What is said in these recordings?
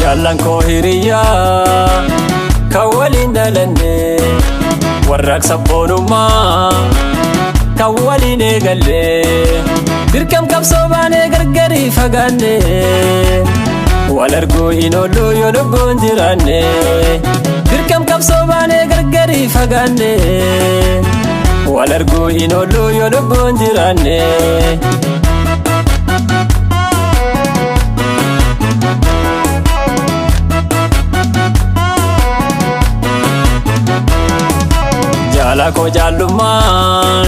Jaalan koo hiriyaa kan waliin dhalanne warraaqsa boonummaa kan waliin eegalle dirqam qabsoo baanee gargarii fagaanne wal arguu hin oollu yoo lubbuun jiraanne dirqam qabsoo baanee gargarii fagaanne wal arguu hin oollu yoo lubbuun jiraanne Jala ko jaalummaan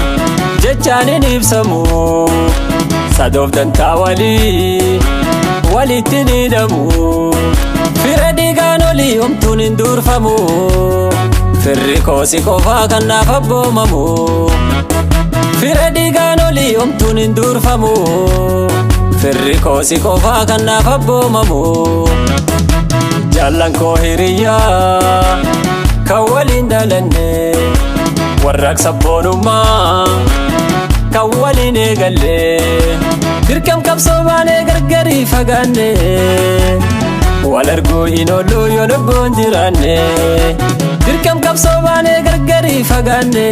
jechaanin ibsamu sadoof dantaa walitti ni hidhamu fira dhiigaan olii homtuun hin durfamu firri koosi qofaa kan naaf abboomamu fira dhiigaan olii homtuun hin durfamu firri koosi qofaa kan naaf abboomamu Jaalan koo hiriyaa kan waliin dhalanne warraaqsa boonummaa kan waliin eegalle dirqam qabsoo baanee gargarii fagaanne wal arguu hin oollu yoo lubbuun jiraanne dirqam qabsoo baanee gargarii fagaanne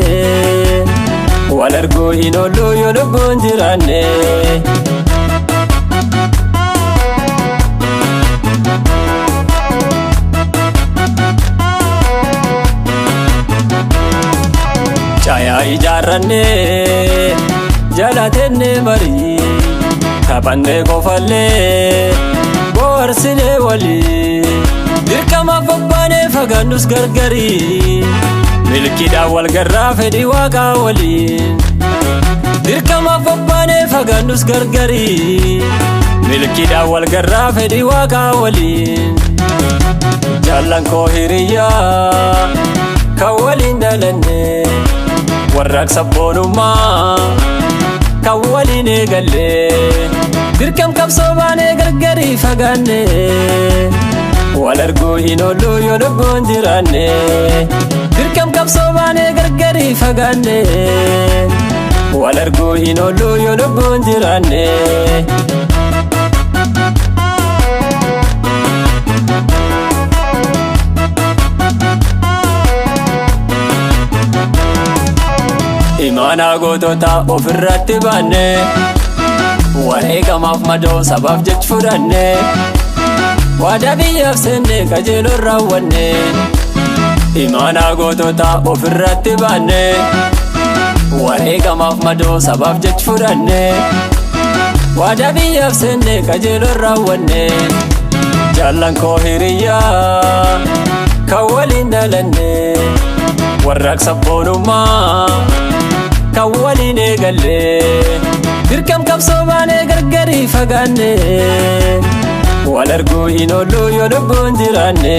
wal arguu hin oollu yoo lubbuun jiraanne Chaya ijaarranne jalatenne marii taphanne qofalle boorsine walii dirqama bobbaane fagaannus gargarii milkiidhaan wal garraa fedhii waaqaa waliin dirqama bobbaane fagaannus gargarii milkiidhaan wal garraa fedhii waaqaa waliin Jaalan koo hiriyaa kan waliin dhalanne warraaqsa boonummaa kan waliin eegalle dirqam qabsoo baanee gargarii fagaanne wal arguu hin oollu yoo lubbuun jiraanne dirqam qabsoo baanee gargarii fagaanne wal arguu hin oollu yoo lubbuun jiraanne Imaana gootota ofirratti baanne wareegamaaf madoo sabaaf jecha fudhanne waadaa biyyaaf seenne qajeeloon raawwanne Imaana gootota ofirratti baanne wareegamaaf madoo sabaaf jecha fudhanne waadaa biyyaaf seenne qajeeloon raawwanne Jaalan koo hiriyaa kan waliin dhalanne warraaqsa boonummaa kan waliin eegalle dirqam qabsoo baanee gargarii fagaanne wal arguu hin oollu yoo lubbuun jiraanne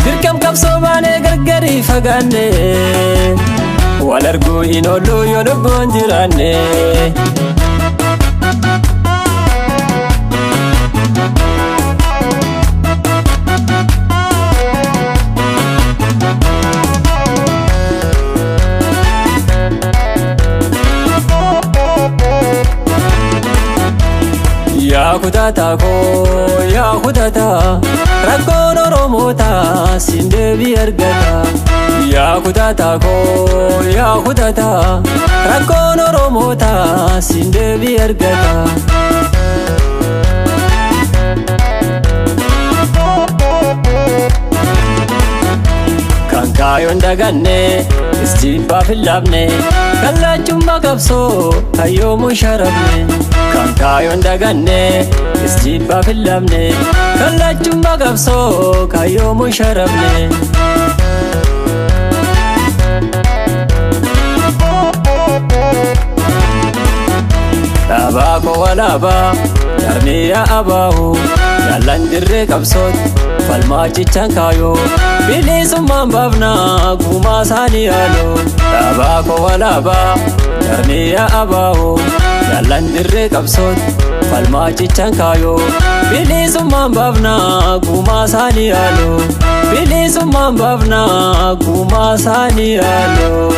dirqam qabsoo baanee gargarii fagaanne wal arguu hin oollu yoo lubbuun jiraanne Yaa kutata koo yaa kutata rakkoon Oromoota siin deebii argata Yaa kutata koo yaa kutata rakkoon Oromoota siin deebii argata Kan kaayoon daganne istiibbaaf hin laafne kallaachummaa qabsoo hayyoomuun sharafne Kan kaayoon daganne istiibbaaf hin laafne kallaachummaa qabsoo hayyoomuun sharafne Dhaabaa koo walaabaa jarmiyaa abaahu jaallan dirree qabsooti falmaa jechaan kaayoo bilisummaan baafnaa gumaa isaanii haaloo Dhaabaa koo walaabaa jarmiyaa abaahu jaallan kan irree qabsoon falmaa jechaan kaayoo bilisummaan baafnaa gumaa isaanii haaloo bilisummaan baafnaa gumaa isaanii haaloo.